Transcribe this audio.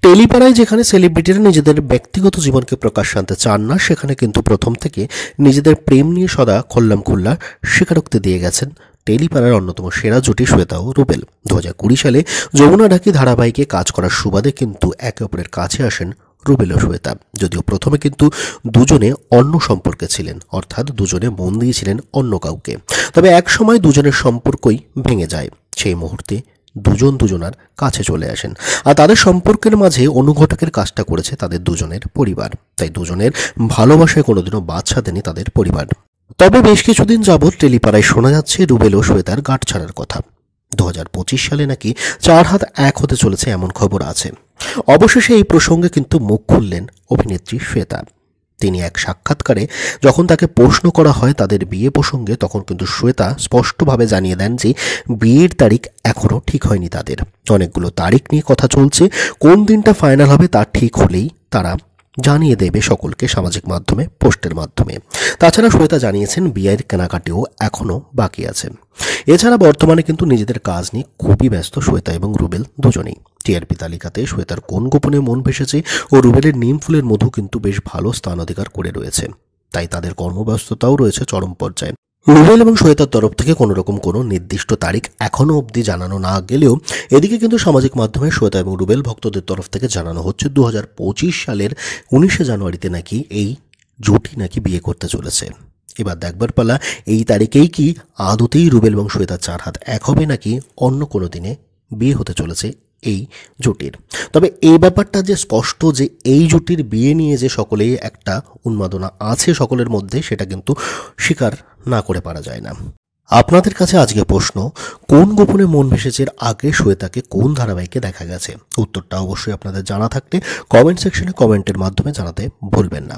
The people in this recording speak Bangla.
টেলিপাড়ায় যেখানে সেলিব্রিটিরা নিজেদের ব্যক্তিগত জীবনকে প্রকাশ আনতে চান না, সেখানে কিন্তু প্রথম থেকে নিজেদের প্রেম নিয়ে সদা খোল্লামখুল্লা স্বীকারোক্তি দিয়ে গেছেন টেলিপাড়ার অন্যতম সেরা জুটি শ্বেতা ও রুবেল। 2020 সালে যমুনা ঢাকি ধারাবাহিকে কাজ করার সুবাদে কিন্তু একে অপরের কাছে আসেন রুবেল ও শ্বেতা। যদিও প্রথমে কিন্তু দুজনে অন্য সম্পর্কে ছিলেন, অর্থাৎ দুজনে মন দিয়েছিলেন অন্য কাউকে। তবে এক সময় দুজনের সম্পর্কই ভেঙে যায়। সেই মুহূর্তে দুজন দুজনার কাছে চলে আসেন, আর তাদের সম্পর্কের মাঝে অনুঘটকের কাজটা করেছে তাদের দুজনের পরিবার। তাই দুজনের ভালোবাসায় কোনোদিনও বাদ সাধেনি তাদের পরিবার। তবে বেশ কিছুদিন যাবৎ টেলিপাড়ায় শোনা যাচ্ছে রুবেল ও শ্বেতার গাঁট ছাড়ার কথা। 2025 সালে নাকি 4 হাত 1 হতে চলেছে এমন খবর আছে। অবশেষে এই প্রসঙ্গে কিন্তু মুখ খুললেন অভিনেত্রী শ্বেতা। তিনি এক সাক্ষাৎকারে যখন তাকে প্রশ্ন করা হয় তাদের বিয়ে প্রসঙ্গে, তখন কিন্তু শ্বেতা স্পষ্টভাবে জানিয়ে দেন যে বিয়ের তারিখ এখনও ঠিক হয়নি তাদের। অনেকগুলো তারিখ নিয়ে কথা চলছে, কোন দিনটা ফাইনাল হবে তা ঠিক হলেই তারা জানিয়ে দেবে সকলকে সামাজিক মাধ্যমে পোস্টের মাধ্যমে। তাছাড়া শ্বেতা জানিয়েছেন বিয়ের কেনাকাটিও এখনও বাকি আছে। এছাড়া বর্তমানে কিন্তু নিজেদের কাজ নিয়ে খুবই ব্যস্ত শ্বেতা এবং রুবেল দুজনেই। টিআরপি তালিকাতে শ্বেতার কোন গোপনে মন ভেসেছে ও রুবেলের নিম ফুলের মধু কিন্তু বেশ ভালো স্থান অধিকার করে রয়েছে। তাই তাদের কর্মব্যস্ততাও রয়েছে চরম পর্যায়ে। রুবেল এবং শ্বেতার তরফ থেকে কোনোরকম কোনো নির্দিষ্ট তারিখ এখনও অবধি জানানো না গেলেও এদিকে কিন্তু সামাজিক মাধ্যমে শ্বেতা এবং রুবেল ভক্তদের তরফ থেকে জানানো হচ্ছে 2025 সালের 19শে জানুয়ারিতে নাকি এই জুটি নাকি বিয়ে করতে চলেছে। এবার দেখবার পালা এই তারিখেই কি আদতেই রুবেল এবং শ্বেতা 4 হাত 1 হবে, নাকি অন্য কোনো দিনে বিয়ে হতে চলেছে এই জুটির। তবে এই ব্যাপারটা যে স্পষ্ট যে এই জুটির বিয়ে নিয়ে যে সকলেই একটা উন্মাদনা আছে সকলের মধ্যে, সেটা কিন্তু স্বীকার না করে পারা যায় না। আপনাদের কাছে আজকে প্রশ্ন, কোন গোপনে মন ভেসেছে আগে শ্বেতাকে কোন ধারাবাহিকে দেখা গেছে? উত্তরটা অবশ্যই আপনাদের জানা থাকলে কমেন্ট সেকশনে কমেন্টের মাধ্যমে জানাতে ভুলবেন না।